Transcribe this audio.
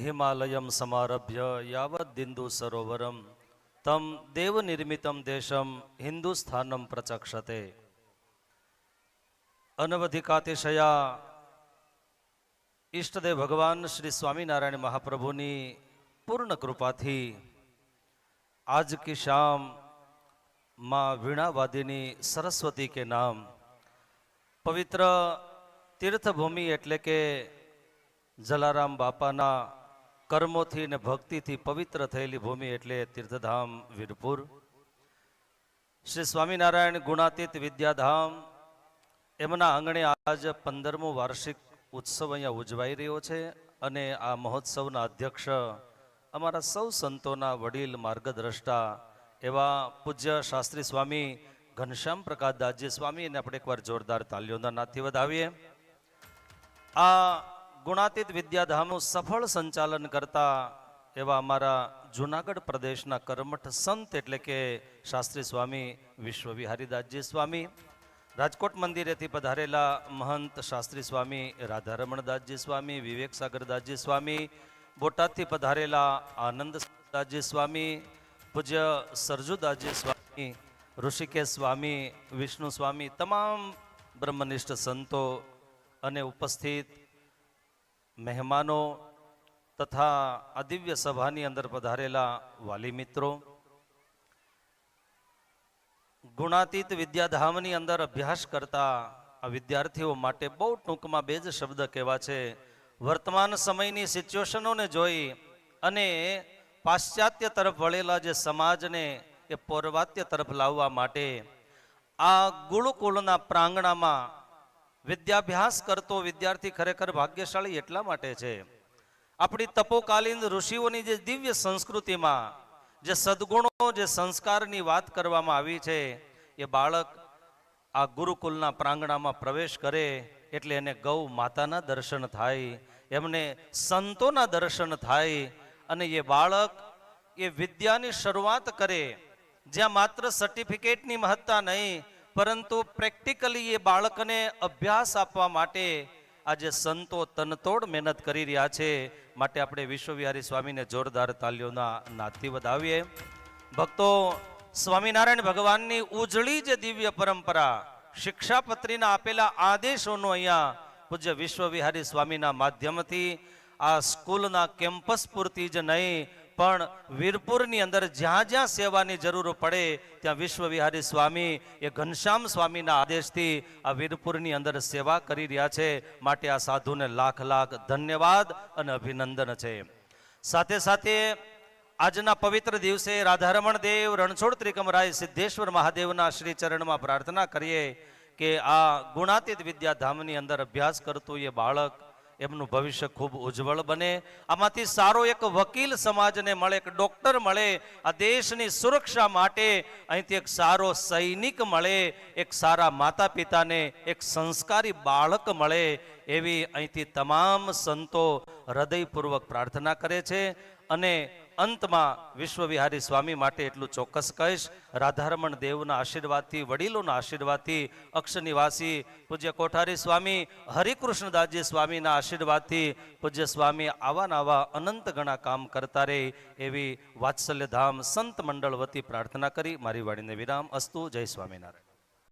हिमालयं समारभ्य यावद्दिन्दु सरोवरं तम देवनिर्मितं देशं हिंदुस्थानं प्रचक्षते। अनवधिकातिशया इष्टदेव भगवान श्री स्वामीनारायण महाप्रभुनी पूर्ण कृपा थी आज की शाम माँ वीणावादिनी सरस्वती के नाम पवित्र तीर्थभूमि एटले के जलाराम बापाना कर्मोथी ने भक्ति थी पवित्र थयेली भूमि एटले तीर्थधाम वीरपुर। श्री स्वामीनारायण गुणातीत विद्याधाम एमना आंगणे आज 15मो वार्षिक उत्सव अहींया उजवाई रह्यो छे अने आ महोत्सवना अध्यक्ष अमारा सौ संतोना वडील मार्गद्रष्टा एवा पूज्य शास्त्री स्वामी घनश्याम प्रकाश दासजी स्वामी ने આપણે એકવાર જોરદાર તાલીઓના નાદથી વધાવીએ। આ ગુણાતીત વિદ્યાધામનું સફળ સંચાલન કરતા એવા અમારા જૂનાગઢ પ્રદેશના કર્મઠ સંત એટલે કે શાસ્ત્રી સ્વામી વિશ્વવિહારીદાસજી સ્વામી, રાજકોટ મંદિરેથી પધારેલા મહંત શાસ્ત્રી સ્વામી રાધારમણદાસજી સ્વામી, વિવેક સાગરદાસજી સ્વામી, બોટાદથી પધારેલા આનંદદાસજી સ્વામી, પૂજ્ય સરજુદાસજી સ્વામી, ઋષિકેશ स्वामी, विष्णु स्वामी, तमाम ब्रह्मनिष्ठ संतो अने उपस्थित मेहमानों तथा आ दिव्य सभानी अंदर पधारेला वाली मित्रों, गुणातीत विद्याधामनी अंदर अभ्यास करता आ विद्यार्थीओ माटे बहु टूंकमां बे ज शब्द कहेवा छे। वर्तमान समयनी सिच्युएशनोने जोई अने पाश्चात्य तरफ वळेला जे समाजने ए पौर्वात्य तरफ लाववा माटे आ गुरुकुलना प्रांगणामां विद्याभ्यास करतो विद्यार्थी खरेखर भाग्यशाળી એટલા માટે છે। આપણી તપોકાલીન ઋષિઓની જે દિવ્ય સંસ્કૃતિમાં જે સદગુણો જે સંસ્કારની વાત કરવામાં આવી છે એ બાળક આ ગુરુકુલના પ્રાંગણામાં પ્રવેશ કરે એટલે એને ગૌ માતાના દર્શન થાય, એમને સંતોના દર્શન થાય અને એ બાળક એ વિદ્યાની શરૂઆત કરે જ્યાં માત્ર સર્ટિફિકેટની મહત્તા નહીં પરંતુ પ્રેક્ટિકલી એ બાળકને અભ્યાસ આપવા માટે આજે સંતો તનતોડ મહેનત કરી રહ્યા છે। માટે આપણે વિશ્વવિહારી સ્વામીને જોરદાર તાલીઓના નાદથી વધાવીએ। ભક્તો, સ્વામિનારાયણ ભગવાનની ઉજળી જે દિવ્ય પરંપરા શિક્ષાપત્રીના આપેલા આદેશોનો અહીંયા પૂજ્ય વિશ્વવિહારી સ્વામીના માધ્યમથી આ સ્કૂલના કેમ્પસ પૂરતી જ નહીં પણ વીરપુરની અંદર જ્યાં જ્યાં સેવાની જરૂર પડે ત્યાં વિશ્વવિહારી સ્વામી એ ઘનશ્યામ સ્વામીના આદેશથી આ વીરપુરની અંદર સેવા કરી રહ્યા છે। માટે આ સાધુને લાખ લાખ ધન્યવાદ અને અભિનંદન છે। સાથે સાથે આજના પવિત્ર દિવસે રાધારમણ દેવ રણછોડ ત્રિકમરાય સિદ્ધેશ્વર મહાદેવના શ્રી ચરણમાં प्रार्थना કરીએ કે આ ગુણાતીત વિદ્યાધામની અંદર અભ્યાસ કરતું એ બાળક એમનું ભવિષ્ય ખૂબ ઉજ્જવળ બને, આમાંથી સારો એક વકીલ સમાજને મળે, એક ડોક્ટર મળે, આ દેશની સુરક્ષા માટે અહીંથી એક સારો સૈનિક મળે, એક સારા માતા પિતાને એક સંસ્કારી બાળક મળે એવી અહીંથી તમામ સંતો હૃદયપૂર્વક પ્રાર્થના કરે છે। અને અંતમાં વિશ્વવિહારી સ્વામી માટે એટલું ચોક્કસ કહીશ, રાધારમણ દેવના આશીર્વાદથી, વડીલોના આશીર્વાદથી, અક્ષનિવાસી પૂજ્ય કોઠારી સ્વામી હરિકૃષ્ણદાસજી સ્વામીના આશીર્વાદથી પૂજ્ય સ્વામી આવા નવા અનંત ગણા કામ કરતા રહે એવી વાત્સલ્યધામ સંત મંડળ વતી પ્રાર્થના કરી મારી વાણીને વિરામ અસ્તુ। જય સ્વામિનારાયણ।